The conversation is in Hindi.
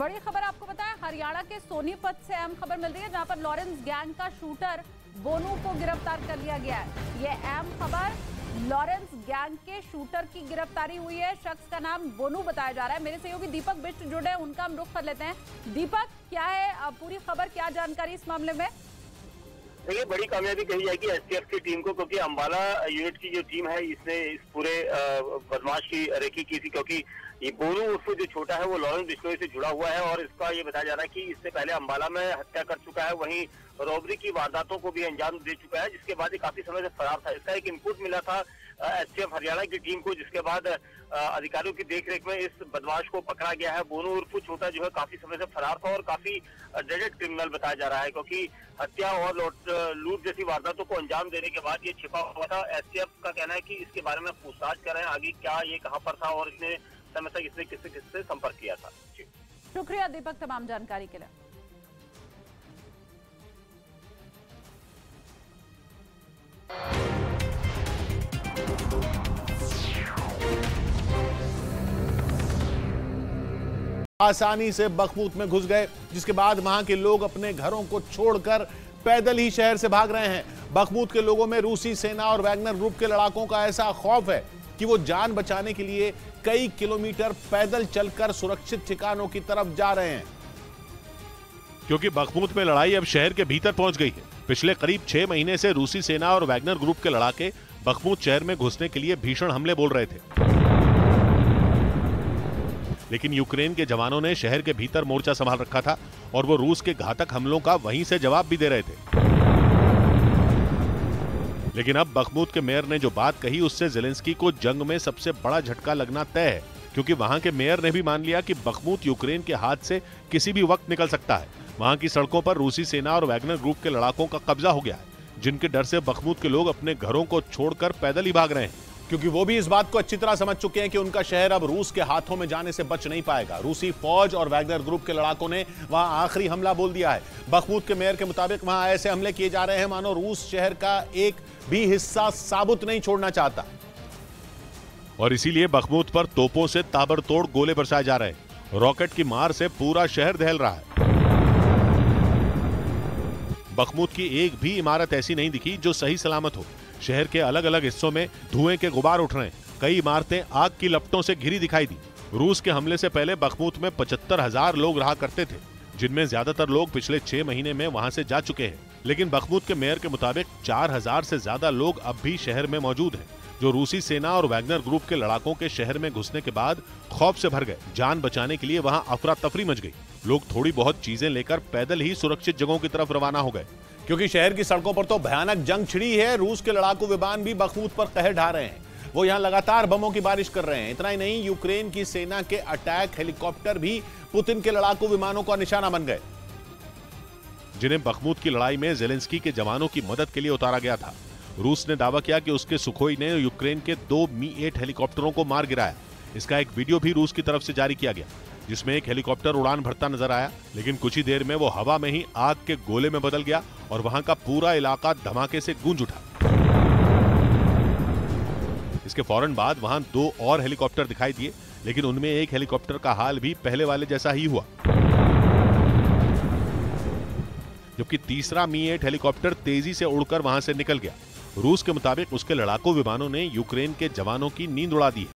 बड़ी खबर आपको बताएं, हरियाणा के सोनीपत से अहम खबर मिल रही है, जहां पर लॉरेंस गैंग का शूटर बोनू को गिरफ्तार कर लिया गया है। ये अहम खबर, लॉरेंस गैंग के शूटर की गिरफ्तारी हुई है। शख्स का नाम बोनू बताया जा रहा है। मेरे सहयोगी दीपक बिष्ट जुड़े हैं, उनका हम रुख कर लेते हैं। दीपक, क्या है पूरी खबर, क्या जानकारी इस मामले में? देखिए, बड़ी कामयाबी कही जाएगी एसटीएफ की टीम को, क्योंकि अंबाला यूनिट की जो टीम है इसने इस पूरे बदमाश की रेकी की थी। क्योंकि ये बोनू उर्फ जो छोटा है वो लॉरेंस बिश्नोई से जुड़ा हुआ है और इसका ये बताया जा रहा है कि इससे पहले अंबाला में हत्या कर चुका है, वहीं रॉबरी की वारदातों को भी अंजाम दे चुका है, जिसके बाद ये काफी समय से फरार था। इसका एक इनपुट मिला था एसटीएफ हरियाणा की टीम को, जिसके बाद अधिकारियों की देखरेख में इस बदमाश को पकड़ा गया है। बोनू उर्फ छोटा जो है काफी समय से फरार था और काफी ड्रेडेड क्रिमिनल बताया जा रहा है, क्योंकि हत्या और लूट जैसी वारदातों को अंजाम देने के बाद ये छिपा हुआ था। एसटीएफ का कहना है कि इसके बारे में पूछताछ कर रहे हैं आगे, क्या ये कहां पर था और इतने समय तक इसने किससे संपर्क किया था। जी, शुक्रिया दीपक तमाम जानकारी के लिए। आसानी से बखमूत में घुस गए, जिसके बाद वहां के लोग अपने घरों को छोड़कर पैदल ही शहर से भाग रहे हैं। बखमूत के लोगों में रूसी सेना और वैगनर ग्रुप के लड़ाकों का ऐसा खौफ है कि वो जान बचाने के लिए कई किलोमीटर पैदल चलकर सुरक्षित ठिकानों की तरफ जा रहे हैं। क्योंकि बखमूत में लड़ाई अब शहर के भीतर पहुंच गई है। पिछले करीब 6 महीने से रूसी सेना और वैगनर ग्रुप के लड़ाके बखमूत शहर में घुसने के लिए भीषण हमले बोल रहे थे, लेकिन यूक्रेन के जवानों ने शहर के भीतर मोर्चा संभाल रखा था और वो रूस के घातक हमलों का वहीं से जवाब भी दे रहे थे। लेकिन अब बखमूत के मेयर ने जो बात कही, उससे ज़ेलेंस्की को जंग में सबसे बड़ा झटका लगना तय है, क्योंकि वहां के मेयर ने भी मान लिया कि बखमूत यूक्रेन के हाथ से किसी भी वक्त निकल सकता है। वहां की सड़कों पर रूसी सेना और वैगनर ग्रुप के लड़ाकों का कब्जा हो गया है, जिनके डर से बखमूत के लोग अपने घरों को छोड़कर पैदल ही भाग रहे हैं, क्योंकि वो भी इस बात को अच्छी तरह समझ चुके हैं कि उनका शहर अब रूस के हाथों में जाने से बच नहीं पाएगा। रूसी फौज और वैगनर ग्रुप के लड़ाकों ने वहां आखिरी हमला बोल दिया है। बखमूत के मेयर के मुताबिक वहां ऐसे हमले किए जा रहे हैं मानो रूस शहर का एक भी हिस्सा साबुत नहीं छोड़ना चाहता, और इसीलिए बखमूत पर तोपों से ताबड़तोड़ गोले बरसाए जा रहे हैं। रॉकेट की मार से पूरा शहर दहल रहा है। बखमूत की एक भी इमारत ऐसी नहीं दिखी जो सही सलामत हो। शहर के अलग अलग हिस्सों में धुएं के गुबार उठ रहे हैं। कई इमारतें आग की लपटों से घिरी दिखाई दी। रूस के हमले से पहले बखमूत में 75,000 लोग रहा करते थे, जिनमें ज्यादातर लोग पिछले 6 महीने में वहां से जा चुके हैं। लेकिन बखमूत के मेयर के मुताबिक 4,000 से ज्यादा लोग अब भी शहर में मौजूद हैं, जो रूसी सेना और वैगनर ग्रुप के लड़ाकों के शहर में घुसने के बाद खौफ से भर गए। जान बचाने के लिए वहां अफरा तफरी मच गई। लोग थोड़ी बहुत चीजें लेकर पैदल ही सुरक्षित जगहों की तरफ रवाना हो गए, क्योंकि शहर की सड़कों पर तो भयानक जंग छिड़ी है। रूस के लड़ाकू विमान भी बखमूत पर कहर ढा रहे हैं। वो यहां लगातार बमों की बारिश कर रहे हैं। इतना ही नहीं, यूक्रेन की सेना के अटैक हेलीकॉप्टर भी पुतिन के लड़ाकू विमानों का निशाना बन गए, जिन्हें बखमूत की लड़ाई में ज़ेलेंस्की के जवानों की मदद के लिए उतारा गया था। रूस ने दावा किया कि उसके सुखोई ने यूक्रेन के 2 मी-8 हेलीकॉप्टरों को मार गिराया। इसका एक वीडियो भी रूस की तरफ से जारी किया गया, जिसमें एक हेलीकॉप्टर उड़ान भरता नजर आया, लेकिन कुछ ही देर में वो हवा में ही आग के गोले में बदल गया और वहां का पूरा इलाका धमाके से गूंज उठा। इसके फौरन बाद वहां 2 और हेलीकॉप्टर दिखाई दिए, लेकिन उनमें एक हेलीकॉप्टर का हाल भी पहले वाले जैसा ही हुआ, जबकि तीसरा मी-8 हेलीकॉप्टर तेजी से उड़कर वहां से निकल गया। रूस के मुताबिक उसके लड़ाकू विमानों ने यूक्रेन के जवानों की नींद उड़ा दी है।